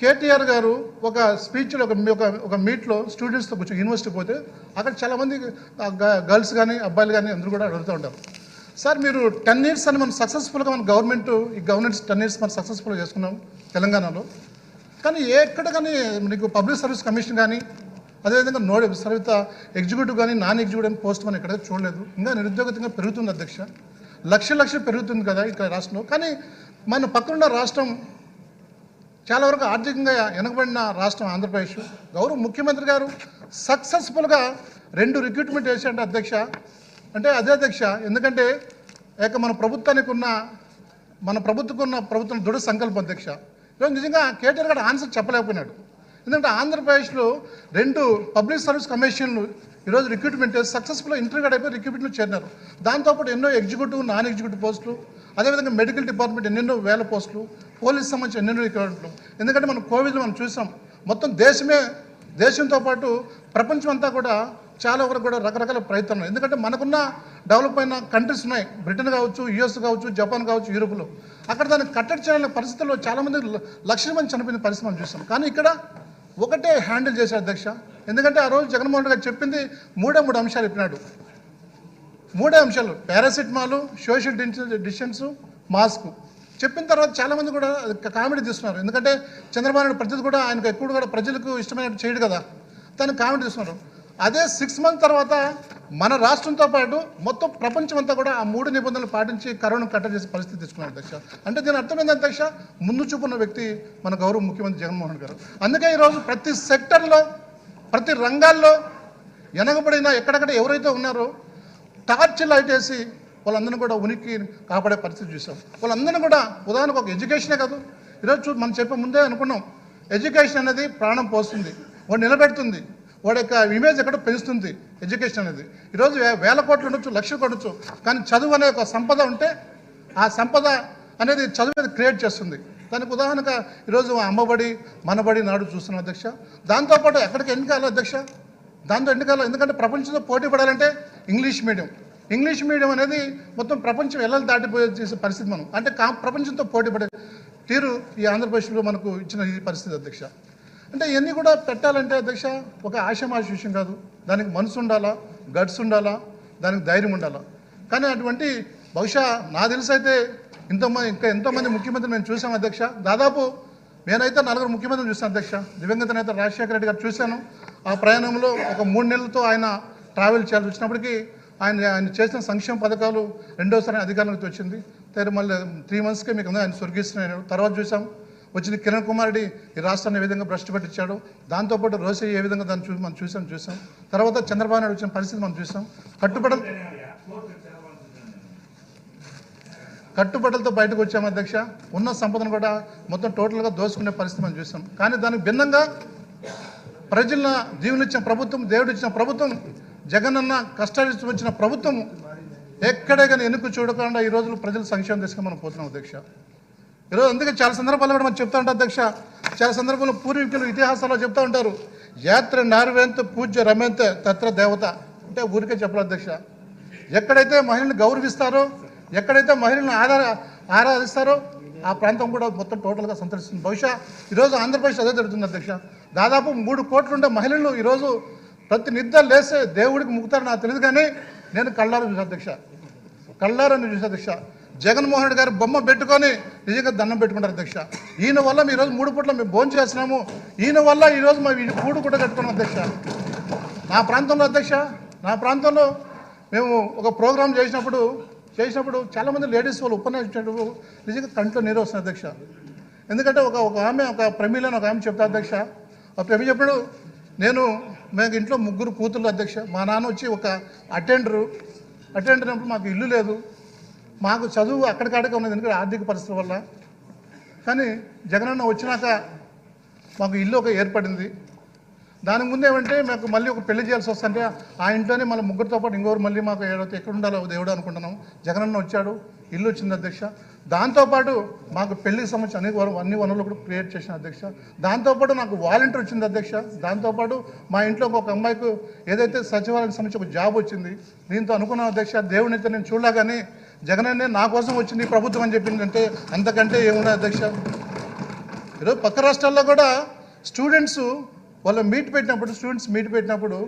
కేటీఆర్ గారు ఒక స్పీచ్లో ఒక మీట్లో స్టూడెంట్స్తో కూర్చొని యూనివర్సిటీకి పోతే అక్కడ చాలామంది గర్ల్స్ కానీ అబ్బాయిలు కానీ అందరూ కూడా అడుగుతూ ఉంటారు, సార్ మీరు 10 years అని మనం సక్సెస్ఫుల్గా మన గవర్నమెంట్ 10 years మనం సక్సెస్ఫుల్గా చేసుకున్నాం తెలంగాణలో, కానీ ఎక్కడ కానీ మీకు పబ్లిక్ సర్వీస్ కమిషన్ కానీ అదేవిధంగా సర్వీత ఎగ్జిక్యూటివ్ కానీ నాన్ ఎగ్జిక్యూటివ్ పోస్ట్ మనం ఎక్కడ చూడలేదు. ఇంకా నిరుద్యోగతంగా పెరుగుతుంది అధ్యక్ష, లక్షలు పెరుగుతుంది కదా ఇక్కడ రాష్ట్రంలో. కానీ మన పక్కనున్న రాష్ట్రం చాలా వరకు ఆర్థికంగా వెనకబడిన రాష్ట్రం ఆంధ్రప్రదేశ్. గౌరవ ముఖ్యమంత్రి గారు సక్సెస్ఫుల్గా 2 రిక్రూట్మెంట్ చేశారంటే అధ్యక్ష. అంటే అదే అధ్యక్ష, ఎందుకంటే మన ప్రభుత్వం దృఢ సంకల్పం అధ్యక్ష. ఈరోజు నిజంగా కేటీఆర్ గారు ఆన్సర్ చెప్పలేకపోయినాడు. ఎందుకంటే ఆంధ్రప్రదేశ్లో 2 పబ్లిక్ సర్వీస్ కమిషన్లు ఈరోజు రిక్రూట్మెంట్ సక్సెస్ఫుల్గా ఇంటర్వ్యూ అయిపోయి రిక్రూట్మెంట్లో చేరినారు. దాంతోపాటు ఎన్నో ఎగ్జిక్యూటివ్ నాన్ ఎగ్జిక్యూటివ్ పోస్టులు, అదేవిధంగా మెడికల్ డిపార్ట్మెంట్ ఎన్నెన్నో వేల పోస్టులు, పోలీస్ సంబంధించి ఎన్నెన్నో రిక్రూట్మెంట్లు. ఎందుకంటే మనం కోవిడ్లో మనం చూసాం, మొత్తం దేశంతో పాటు ప్రపంచం అంతా కూడా చాలా వరకు కూడా రకరకాల ప్రయత్నాలు. ఎందుకంటే మనకున్న డెవలప్ అయిన కంట్రీస్ ఉన్నాయి, బ్రిటన్ కావచ్చు, యుఎస్ కావచ్చు, జపాన్ కావచ్చు, యూరోప్లో. అక్కడ దాన్ని కట్టడి చేయాలనే పరిస్థితుల్లో చాలామంది లక్షల మంది చనిపోయిన పరిస్థితి మనం చూసాం. కానీ ఇక్కడ ఒకటే హ్యాండిల్ చేశారు అధ్యక్ష. ఎందుకంటే ఆ రోజు జగన్మోహన్ రెడ్డి గారు చెప్పింది 3 అంశాలు చెప్పినాడు. 3 అంశాలు: పారాసిటమాల్, సోషల్ డిస్టెన్స్, మాస్క్. చెప్పిన తర్వాత చాలామంది కూడా కామెడీ తీస్తున్నారు. ఎందుకంటే చంద్రబాబు నాయుడు ప్రతిదీ కూడా ఆయనకు ఎక్కువ కూడా ప్రజలకు ఇష్టమైనట్టు చేయడు కదా, దాన్ని కామెడీ తీస్తున్నారు. అదే 6 months తర్వాత మన రాష్ట్రంతో పాటు మొత్తం ప్రపంచం అంతా కూడా ఆ 3 నిబంధనలు పాటించి కరోనా కట్టడి చేసే పరిస్థితి తీసుకున్నారు అధ్యక్ష. అంటే దీని అర్థమైంది అధ్యక్ష, ముందు చూపున్న వ్యక్తి మన గౌరవ ముఖ్యమంత్రి జగన్మోహన్ గారు. అందుకే ఈరోజు ప్రతి సెక్టర్లో, ప్రతి రంగాల్లో వెనకబడిన ఎక్కడెక్కడ ఎవరైతే ఉన్నారో టార్చ్ లైట్ వేసి వాళ్ళందరినీ కూడా ఉనికి కాపాడే పరిస్థితి చూసాం. వాళ్ళందరినీ కూడా ఉదాహరణకు ఒక ఎడ్యుకేషనే కాదు, ఈరోజు మనం చెప్పే ముందే అనుకున్నాం, ఎడ్యుకేషన్ అనేది ప్రాణం పోస్తుంది, వాడు నిలబెడుతుంది, వాడి యొక్క ఇమేజ్ ఎక్కడ పెంచుతుంది ఎడ్యుకేషన్ అనేది. ఈరోజు 1000 కోట్లు ఉండొచ్చు, 1,00,000 కోట్లు ఉండొచ్చు, కానీ చదువు అనే ఒక సంపద ఉంటే ఆ సంపద అనేది చదువు అనేది క్రియేట్ చేస్తుంది. దానికి ఉదాహరణగా ఈరోజు అమ్మబడి మనబడి నాడు చూస్తున్నాం అధ్యక్ష. దాంతోపాటు ఎక్కడికి ఎన్నికాలి అధ్యక్ష, ఎందుకంటే ప్రపంచంతో పోటీ పడాలంటే ఇంగ్లీష్ మీడియం అనేది మొత్తం ప్రపంచం ఎలా దాటిపోయే చేసే పరిస్థితి మనం. అంటే ప్రపంచంతో పోటీ పడే తీరు ఈ ఆంధ్రప్రదేశ్లో మనకు ఇచ్చిన ఈ పరిస్థితి అధ్యక్ష. అంటే ఇవన్నీ కూడా పెట్టాలంటే అధ్యక్ష ఒక ఆషామాషి విషయం కాదు, దానికి మనసు ఉండాలా, గట్స్ ఉండాలా, దానికి ధైర్యం ఉండాలా. కానీ అటువంటి బహుశా నా తెలిసి అయితే ఇంకా ఎంతోమంది ముఖ్యమంత్రులు నేను చూసాను అధ్యక్ష. దాదాపు నేనైతే 4 ముఖ్యమంత్రులు చూశాను అధ్యక్ష. దివంగత నేత రాజశేఖర రెడ్డి గారు చూశాను. ఆ ప్రయాణంలో ఒక 3 నెలలతో ఆయన ట్రావెల్ చేయాల్సి వచ్చినప్పటికీ ఆయన చేసిన సంక్షేమ పథకాలు రెండోసారి అధికారంలోకి వచ్చింది. మళ్ళీ 3 monthsకే మీకు ఆయన స్వర్గిస్తున్నాడు. తర్వాత చూసాం వచ్చింది కిరణ్ కుమార్ రెడ్డి ఈ రాష్ట్రాన్ని ఏ విధంగా భ్రష్టు పట్టించాడు, దాంతోపాటు రోసయ్య ఏ విధంగా దాన్ని మనం చూసాం. తర్వాత చంద్రబాబు నాయుడు వచ్చిన పరిస్థితి మనం చూసాం. కట్టుబడులతో బయటకు వచ్చాం అధ్యక్ష. ఉన్న సంపదను కూడా మొత్తం టోటల్గా దోచుకునే పరిస్థితి మనం చూసాం. కానీ దానికి భిన్నంగా ప్రజల జీవనిచ్చిన ప్రభుత్వం, దేవుడిచ్చిన ప్రభుత్వం, జగనన్న కష్టాలు వచ్చిన ప్రభుత్వం ఎక్కడే కానీ ఎన్నిక చూడకుండా ఈ రోజులు ప్రజల సంక్షేమం తీసుకుని మనం పోతున్నాం అధ్యక్ష. ఈరోజు అందుకే చాలా సందర్భాల్లో కూడా మనం చెప్తా ఉంటాం అధ్యక్ష. చాలా సందర్భంలో పూర్వీకులు ఇతిహాసాల్లో చెప్తా ఉంటారు, యాత్ర నార్వేంత పూజ్య రమేంత తత్ర దేవత. అంటే ఊరికే చెప్పాలి అధ్యక్ష. ఎక్కడైతే మహిళలను గౌరవిస్తారో, ఎక్కడైతే మహిళలను ఆరాధిస్తారో ఆ ప్రాంతం కూడా మొత్తం టోటల్గా సంతరిస్తుంది. బహుశా ఈరోజు ఆంధ్రప్రదేశ్ అదే జరుగుతుంది అధ్యక్ష. దాదాపు 3 కోట్లు ఉండే మహిళలు ఈరోజు ప్రతి నిద్ర లేస్తే దేవుడికి ముక్కుతారు నాకు తెలియదు, కానీ నేను కళ్ళారని చూసా అధ్యక్ష. జగన్మోహన్ రెడ్డి గారు బొమ్మ పెట్టుకొని నిజంగా దండం పెట్టుకుంటారు అధ్యక్ష. ఈయన వల్ల ఈరోజు 3 పూట్ల మేము భోజనం చేస్తున్నాము, ఈయన వల్ల ఈరోజు మా కూడు కూడా కట్టుకున్నాం అధ్యక్ష. నా ప్రాంతంలో మేము ఒక ప్రోగ్రాం చేసినప్పుడు చాలామంది లేడీస్ వాళ్ళు ఉపన్యాసించినప్పుడు నిజంగా కంట్లో నీరు వస్తుంది అధ్యక్ష. ఎందుకంటే ఒక ప్రమీల ఒక ఆమె చెప్తా అధ్యక్ష. ఆ ప్రమీ చెప్పాడు, మేము ఇంట్లో 3 కూతుళ్ళు అధ్యక్ష. మా నాన్న వచ్చి ఒక అటెండర్ అయినప్పుడు మాకు ఇల్లు లేదు, మాకు చదువు అక్కడికాడికే ఉన్నది ఎందుకంటే ఆర్థిక పరిస్థితుల వల్ల. కానీ జగనన్న వచ్చినాక మాకు ఇల్లు ఒక ఏర్పడింది. దానికి ముందు ఏమంటే మాకు మళ్ళీ ఒక పెళ్లి చేయాల్సి వస్తుంటే ఆ ఇంట్లోనే మళ్ళీ 3తో పాటు ఇంకోరు మళ్ళీ మాకు ఎక్కడ ఉండాలో దేవుడు అనుకుంటున్నాం. జగనన్న వచ్చాడు, ఇల్లు వచ్చింది అధ్యక్ష. దాంతోపాటు మాకు పెళ్లికి సంబంధించి అన్ని వనరులు కూడా క్రియేట్ చేసిన అధ్యక్ష. దాంతోపాటు నాకు వాలంటీర్ వచ్చింది అధ్యక్ష. దాంతోపాటు మా ఇంట్లో ఒక అమ్మాయికి ఏదైతే సచివాలయానికి సంబంధించి ఒక జాబ్ వచ్చింది. దీంతో అనుకున్నాం అధ్యక్ష, దేవుని అయితే నేను చూడలా, కానీ జగనన్నే నా కోసం వచ్చింది ప్రభుత్వం అని చెప్పిందంటే అంతకంటే ఏమున్నా అధ్యక్ష. ఈరోజు పక్క రాష్ట్రాల్లో కూడా స్టూడెంట్స్ వాళ్ళ మీట్ పెట్టినప్పుడు సక్సెస్ఫుల్గా